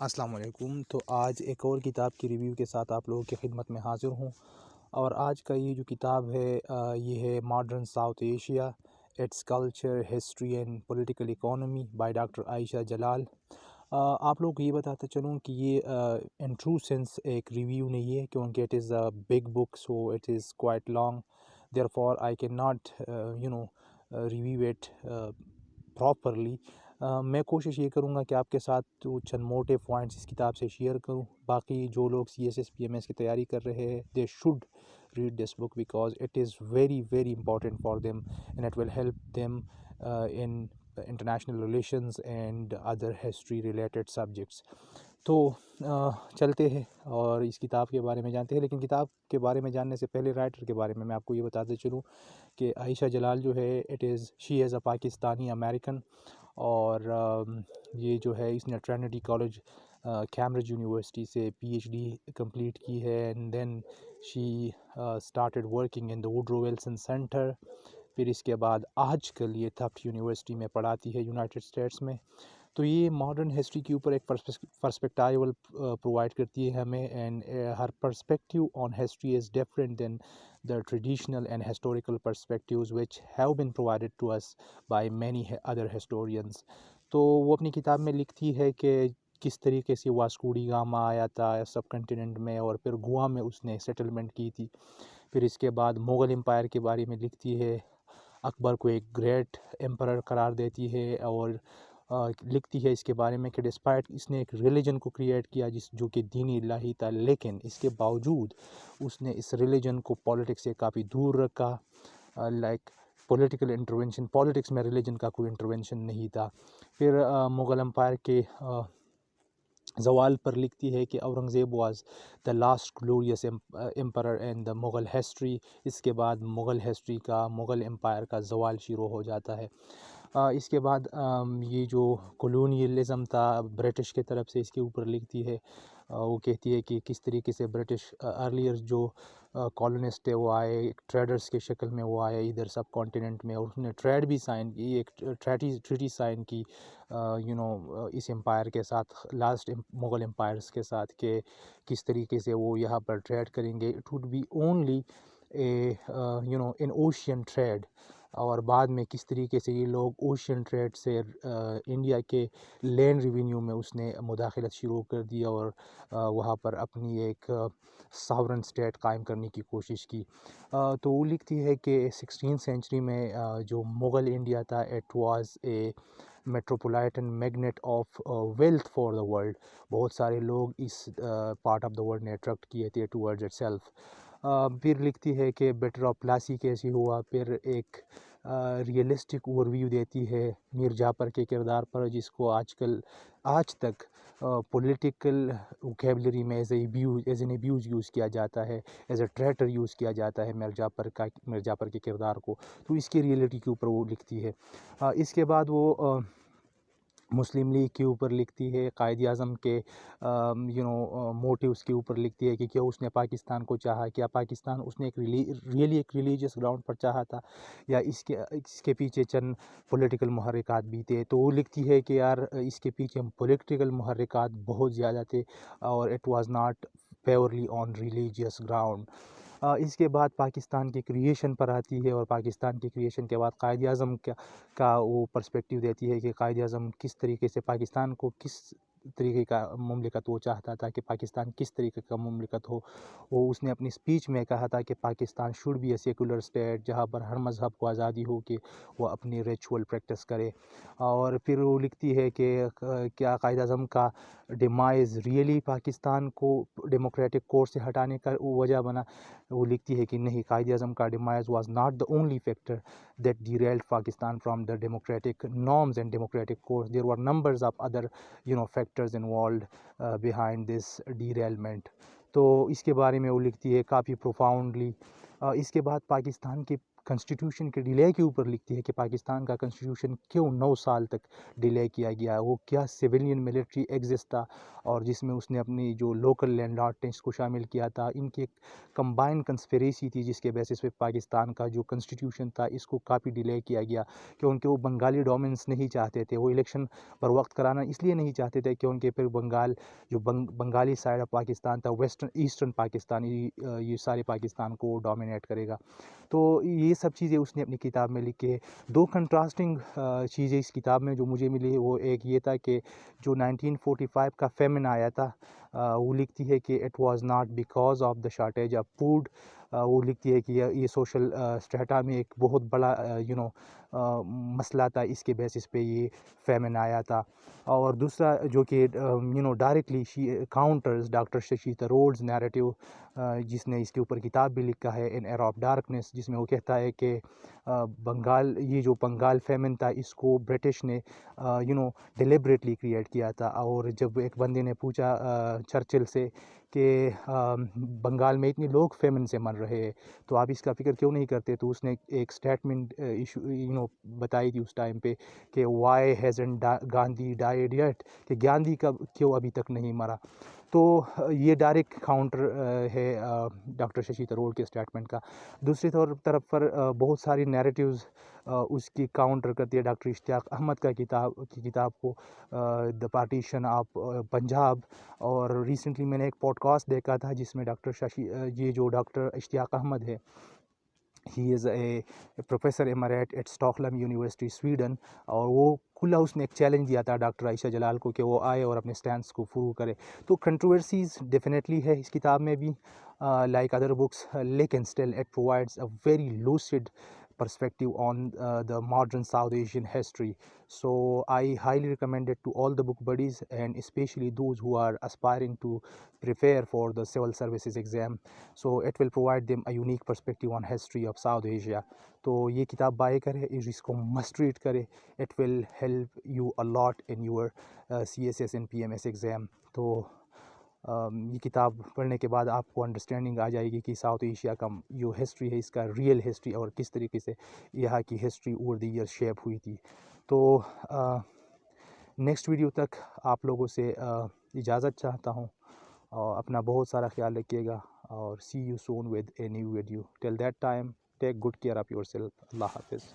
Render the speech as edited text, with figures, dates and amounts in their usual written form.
السلام علیکم۔ تو آج ایک اور کتاب کی ریویو کے ساتھ آپ لوگوں کی خدمت میں حاضر ہوں، اور آج کا یہ جو کتاب ہے یہ ہے modern South Asia, its culture, history and political economy by doctor Ayesha Jalal. آپ لوگ کو یہ بتاتا چلوں کہ یہ ان ٹرو سینس ایک ریویو نہیں ہے، کیونکہ it is a big book, so it is quite long, therefore I can not review it properly. میں کوشش یہ کروں گا کہ آپ کے ساتھ چند موٹے پوائنٹس اس کتاب سے شیئر کروں۔ باقی جو لوگ CSS PMS کی تیاری کر رہے ہیں، they should read this book because it is very very important for them and it will help them in international relations and other history related subjects. تو چلتے ہیں اور اس کتاب کے بارے میں جانتے ہیں، لیکن کتاب کے بارے میں جاننے سے پہلے رائٹر کے بارے میں آپ کو یہ بتاتے چلوں کہ عائشہ جلال جو ہے she is a Pakistani American, اور یہ جو ہے اس نے ٹرینٹی کالج کیمبرج یونیورسٹی سے PhD کمپلیٹ کی ہے، and then she started working in the Woodrow Wilson centre. پھر اس کے بعد آج کل یہ تفٹ یونیورسٹی میں پڑھاتی ہے یونائٹڈ اسٹیٹس میں۔ تو یہ ماڈرن ہسٹری کے اوپر ایک پرسپیکٹیو پرووائڈ کرتی ہے ہمیں، and her perspective on history is different than the traditional and historical perspectives which have been provided to us by many other historians۔ تو وہ اپنی کتاب میں لکھتی ہے کہ کس طریقے سے واسکو ڈی گاما آیا تھا سب کنٹیننٹ میں، اور پھر گوا میں اس نے سیٹلمنٹ کی تھی۔ پھر اس کے بعد مغل امپائر کے بارے میں لکھتی ہے، اکبر کو ایک گریٹ ایمپرر قرار دیتی ہے، اور لکھتی ہے اس کے بارے میں کہ ڈسپائٹ اس نے ایک ریلیجن کو کریٹ کیا جو کہ دینی الہی تھا، لیکن اس کے باوجود اس نے اس ریلیجن کو پولیٹکس سے کافی دور رکھا، لائک پولیٹیکل انٹرونشن، پولیٹکس میں ریلیجن کا کوئی انٹرونشن نہیں تھا۔ پھر مغل امپائر کے زوال پر لکھتی ہے کہ Aurangzeb was the last glorious emperor in the Mughal history. اس کے بعد مغل ہسٹری کا، مغل امپائر کا زوال شروع ہو جاتا ہے۔ اس کے بعد یہ جو کولونیلزم تھا برٹش کی طرف سے، اس کے اوپر لکھتی ہے۔ وہ کہتی ہے کہ کس طریقے سے برٹش ارلیئر جو کالونسٹ ہے وہ آئے ایک ٹریڈرز کے شکل میں، وہ آئے ادھر سب کانٹیننٹ میں، اور اس نے ٹریڈ بھی سائن کی، ایک ٹریٹی سائن کی اس امپائر کے ساتھ، لاسٹ مغل امپائرس کے ساتھ، کہ کس طریقے سے وہ یہاں پر ٹریڈ کریں گے، it would be only in ocean trade. اور بعد میں کس طریقے سے یہ لوگ اوشین ٹریڈ سے انڈیا کے لینڈ ریونیو میں اس نے مداخلت شروع کر دی، اور وہاں پر اپنی ایک ساورن اسٹیٹ قائم کرنے کی کوشش کی۔ تو وہ لکھتی ہے کہ 16 سینچری میں جو مغل انڈیا تھا، it was a metropolitan magnet of wealth for the world. بہت سارے لوگ اس پارٹ آف دا ورلڈ نے اٹریکٹ کیے تھے ٹورڈز اٹ سیلف۔ پھر لکھتی ہے کہ بیٹر آف پلاسی کیسی ہوا، پھر ایک ریئلسٹک اوور ویو دیتی ہے میر جعفر کے کردار پر، جس کو آج تک پولیٹیکل ووکیبلری میں ایز این ابیوز یوز کیا جاتا ہے، ایز اے ٹریٹر یوز کیا جاتا ہے میر جعفر کے کردار کو۔ تو اس کی ریئلٹی کے اوپر وہ لکھتی ہے۔ اس کے بعد وہ مسلم لیگ کے اوپر لکھتی ہے، قائد اعظم کے موٹیوز کے اوپر لکھتی ہے کہ کیا اس نے پاکستان کو چاہا، کیا پاکستان اس نے ایک ریلیجیس گراؤنڈ پر چاہا تھا، یا اس کے پیچھے چند پولیٹیکل محرکات بھی تھے۔ تو وہ لکھتی ہے کہ یار اس کے پیچھے پولیٹیکل محرکات بہت زیادہ تھے، اور it was not purely on religious ground. اس کے بعد پاکستان کی کریشن پر آتی ہے، اور پاکستان کی کریشن کے بعد قائد اعظم کا وہ پرسپیکٹیو دیتی ہے کہ قائد اعظم کس طریقے سے پاکستان کو، کس طریقے کا مملکت وہ چاہتا تھا، کہ پاکستان کس طریقے کا مملکت ہو۔ وہ اس نے اپنی اسپیچ میں کہا تھا کہ Pakistan should be a secular state, جہاں پر ہر مذہب کو آزادی ہو کہ وہ اپنی ریچول پریکٹس کرے۔ اور پھر وہ لکھتی ہے کہ کیا قائد اعظم کا ڈیمائز ریئلی پاکستان کو ڈیموکریٹک کورس سے ہٹانے کا وجہ بنا۔ وہ لکھتی ہے کہ نہیں، قائد اعظم کا demise was not the only factor that derailed Pakistan from the democratic norms and democratic course, there were numbers of other factors involved behind this derailment۔ تو اس کے بارے میں وہ لکھتی ہے کافی پروفاؤنڈلی۔ اس کے بعد پاکستان کی کنسٹیٹیوشن کے ڈیلے کے اوپر لکھتی ہے کہ پاکستان کا کنسٹیٹیوشن کیوں 9 سال تک ڈیلے کیا گیا، وہ کیا سویلین ملٹری ایگزسٹ تھا، اور جس میں اس نے اپنی جو لوکل لینڈ آرٹنس کو شامل کیا تھا. ان کی ایک کمبائن کنسپریسی تھی جس کے بیسس پہ پاکستان کا جو کنسٹیٹیوشن تھا اس کو کافی ڈیلے کیا گیا، کیونکہ وہ بنگالی ڈومیننس نہیں چاہتے تھے. وہ الیکشن پر وقت کرانا اس لیے نہیں چاہتے تھے کیونکہ پھر بنگال جو بنگالی سائڈ آف پاکستان تھا، ویسٹرن ایسٹرن پاکستان، یہ سارے پاکستان کو ڈومینیٹ کرے گا. تو یہ سب چیزیں اس نے اپنی کتاب میں لکھی ہے. دو کنٹراسٹنگ چیزیں اس کتاب میں جو مجھے ملی، وہ ایک یہ تھا کہ جو 1945 کا فیمن آیا تھا، وہ لکھتی ہے کہ it was not because of the shortage of food. وہ لکھتی ہے کہ یہ سوشل اسٹریٹا میں ایک بہت بڑا مسئلہ تھا، اس کے بیسس پہ یہ فیمن آیا تھا. اور دوسرا جو کہ directly counters doctor Shashi Tharoor's narrative, جس نے اس کے اوپر کتاب بھی لکھا ہے ان ایرا آف ڈارکنیس، جس میں وہ کہتا ہے کہ یہ جو بنگال فیمن تھا اس کو برٹش نے ڈیلیبریٹلی کریٹ کیا تھا. اور جب ایک بندے نے پوچھا چرچل سے کہ بنگال میں اتنے لوگ فیمن سے مر رہے ہیں تو آپ اس کا فکر کیوں نہیں کرتے، تو اس نے ایک اسٹیٹمنٹ بتائی تھی اس ٹائم پہ کہ why hasn't Gandhi died yet, کہ گاندھی کا کیوں ابھی تک نہیں مرا. تو یہ ڈائریکٹ کاؤنٹر ہے ڈاکٹر ششی تھرور کے اسٹیٹمنٹ کا. دوسری طرف پر بہت ساری نیریٹیوز اس کی کاؤنٹر کرتی ہے ڈاکٹر اشتیاق احمد کی کتاب کو، دا پارٹیشن آف پنجاب. اور ریسنٹلی میں نے ایک پوڈ کاسٹ دیکھا تھا جس میں یہ جو ڈاکٹر اشتیاق احمد ہے، he is a professor emeritus at Stockholm University Sweden, اور وہ اس نے ایک چیلنج دیا تھا ڈاکٹر عائشہ جلال کو کہ وہ آئے اور اپنے سٹینڈس کو پروو کرے. تو کنٹروورسیز ڈیفینیٹلی ہے اس کتاب میں بھی like other books, لیکن still it provides a very lucid perspective on the modern South Asian history. So I highly recommend it to all the book buddies, and especially those who are aspiring to prepare for the civil services exam. So it will provide them a unique perspective on history of South Asia. تو یہ کتاب by کرے، اس کو must read کرے. It will help you a lot in your CSS and PMS exam. تو یہ کتاب پڑھنے کے بعد آپ کو انڈرسٹینڈنگ آ جائے گی کہ ساؤتھ ایشیا کا جو ہسٹری ہے اس کا ریئل ہسٹری، اور کس طریقے سے یہاں کی history over the year shape ہوئی تھی. تو نیکسٹ ویڈیو تک آپ لوگوں سے اجازت چاہتا ہوں، اور اپنا بہت سارا خیال رکھیے گا، اور see you soon with a new video. Till that time take good care of yourself. اللہ حافظ.